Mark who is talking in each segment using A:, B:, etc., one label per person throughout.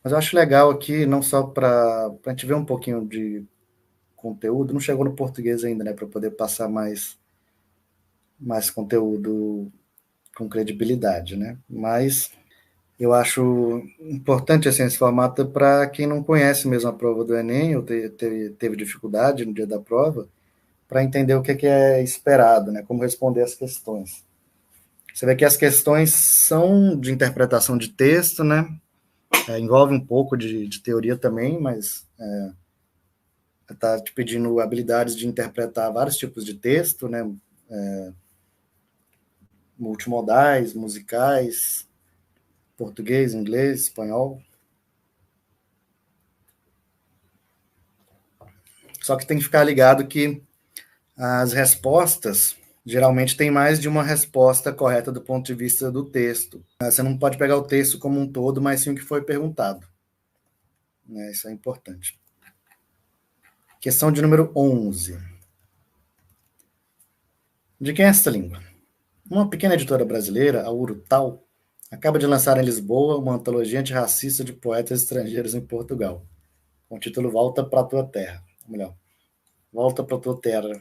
A: Mas eu acho legal aqui, não só para a gente ver um pouquinho de conteúdo, não chegou no português ainda, né, para poder passar mais conteúdo com credibilidade, né? Mas eu acho importante assim, esse formato para quem não conhece mesmo a prova do Enem, ou teve dificuldade no dia da prova, para entender o que é esperado, né? Como responder as questões. Você vê que as questões são de interpretação de texto, né? Envolve um pouco de teoria também, mas está te pedindo habilidades de interpretar vários tipos de texto, né? Multimodais, musicais, português, inglês, espanhol. Só que tem que ficar ligado que as respostas geralmente tem mais de uma resposta correta do ponto de vista do texto. Você não pode pegar o texto como um todo, mas sim o que foi perguntado. Né? Isso é importante. Questão de número 11. De quem é esta língua? Uma pequena editora brasileira, a Urutau, acaba de lançar em Lisboa uma antologia antirracista de poetas estrangeiros em Portugal, com o título Volta para a Tua Terra. Ou melhor, Volta para a Tua Terra.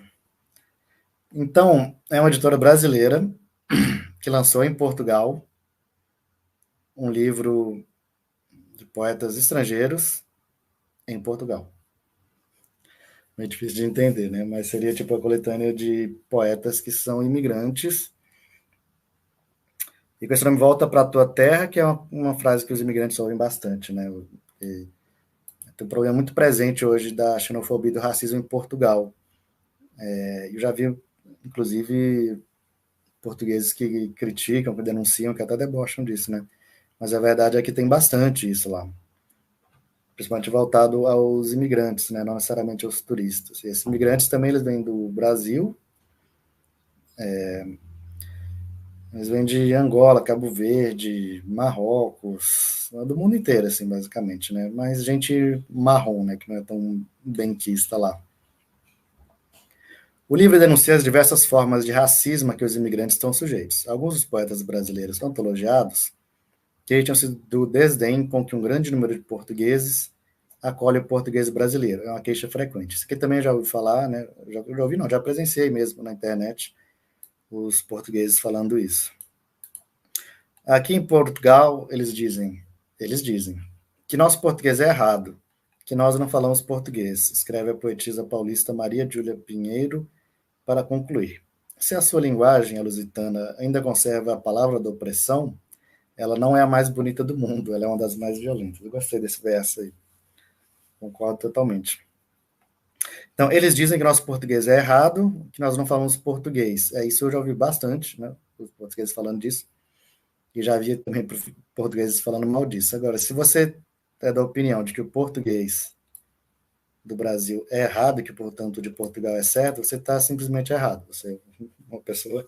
A: Então, é uma editora brasileira que lançou em Portugal um livro de poetas estrangeiros em Portugal. Meio difícil de entender, né? Mas seria tipo a coletânea de poetas que são imigrantes. E com esse nome Volta para a Tua Terra, que é uma frase que os imigrantes ouvem bastante, né? E tem um problema muito presente hoje da xenofobia e do racismo em Portugal. Eu já vi, inclusive, portugueses que criticam, que denunciam, que até debocham disso, né? Mas a verdade é que tem bastante isso lá, principalmente voltado aos imigrantes, né? Não necessariamente aos turistas. E esses imigrantes também eles vêm do Brasil, eles vêm de Angola, Cabo Verde, Marrocos, do mundo inteiro, assim, basicamente, né? Mas gente marrom, né? Que não é tão benquista lá. O livro denuncia as diversas formas de racismo a que os imigrantes estão sujeitos. Alguns dos poetas brasileiros antologiados queixam-se do desdém com que um grande número de portugueses acolhe o português brasileiro. É uma queixa frequente. Isso aqui também eu já ouvi falar, né? Já ouvi, não, já presenciei mesmo na internet os portugueses falando isso. Aqui em Portugal, eles dizem que nosso português é errado, que nós não falamos português, escreve a poetisa paulista Maria Júlia Pinheiro para concluir. Se a sua linguagem, a lusitana, ainda conserva a palavra da opressão, ela não é a mais bonita do mundo, ela é uma das mais violentas. Eu gostei desse verso aí, concordo totalmente. Então, eles dizem que nosso português é errado, que nós não falamos português. Isso eu já ouvi bastante, né? Os portugueses falando disso. E já havia também portugueses falando mal disso. Agora, se você é da opinião de que o português do Brasil é errado e que, portanto, o de Portugal é certo, você está simplesmente errado. Você é uma pessoa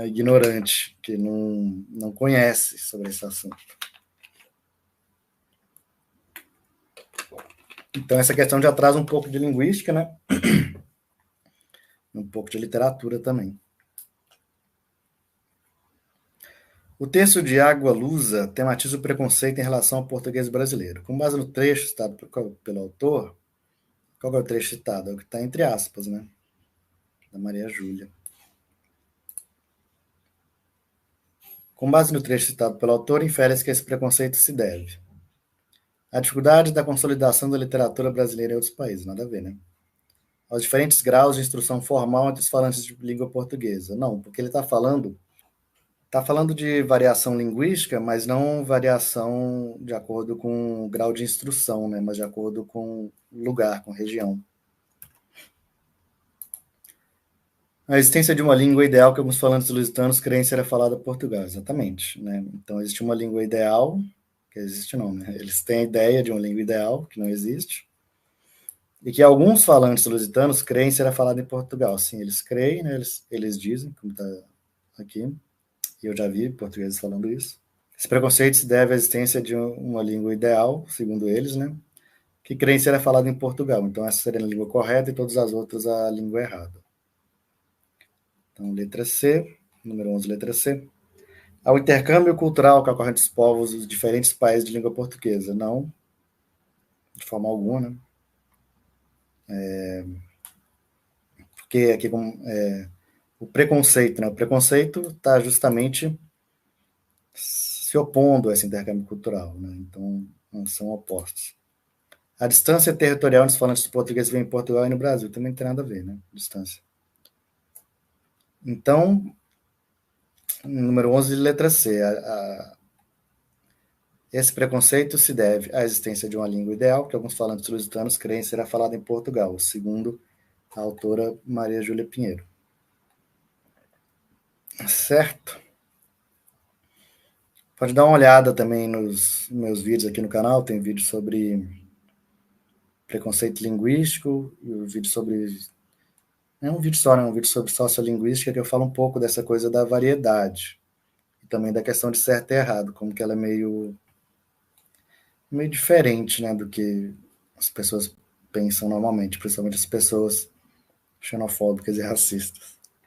A: ignorante, que não conhece sobre esse assunto. Então, essa questão já traz um pouco de linguística, né? Um pouco de literatura também. O texto de Água Lusa tematiza o preconceito em relação ao português brasileiro. Com base no trecho citado pelo autor, qual é o trecho citado? É o que está entre aspas, né? Da Maria Júlia. Com base no trecho citado pelo autor, infere-se que esse preconceito se deve à dificuldade da consolidação da literatura brasileira em outros países, nada a ver, né? Aos diferentes graus de instrução formal entre os falantes de língua portuguesa. Não, porque ele está falando de variação linguística, mas não variação de acordo com o grau de instrução, né? Mas de acordo com lugar, com região. A existência de uma língua ideal que alguns falantes lusitanos creem ser a falada em Portugal, exatamente. Né? Então, existe uma língua ideal, que existe não, né? Eles têm a ideia de uma língua ideal, que não existe, e que alguns falantes lusitanos creem ser a falada em Portugal. Sim, eles creem, né? Eles dizem, como está aqui, e eu já vi portugueses falando isso. Esse preconceito se deve à existência de uma língua ideal, segundo eles, né? Que creem ser a falada em Portugal. Então, essa seria a língua correta e todas as outras a língua errada. Então, letra C, número 11, letra C. ao intercâmbio cultural que ocorre entre os povos dos diferentes países de língua portuguesa. Não, de forma alguma, né? Porque aqui o preconceito, né? O preconceito está justamente se opondo a esse intercâmbio cultural, né? Então, não são opostos. A distância territorial entre os falantes de português vem em Portugal e no Brasil também não tem nada a ver, né? Distância. Então, número 11, letra C. Esse preconceito se deve à existência de uma língua ideal que alguns falantes lusitanos creem será falada em Portugal, segundo a autora Maria Júlia Pinheiro. Certo? Pode dar uma olhada também nos meus vídeos aqui no canal, tem vídeo sobre preconceito linguístico e um vídeo sobre... Não é um vídeo só, né? É um vídeo sobre sociolinguística que eu falo um pouco dessa coisa da variedade e também da questão de certo e errado, como que ela é meio diferente, né, do que as pessoas pensam normalmente, principalmente as pessoas xenofóbicas e racistas.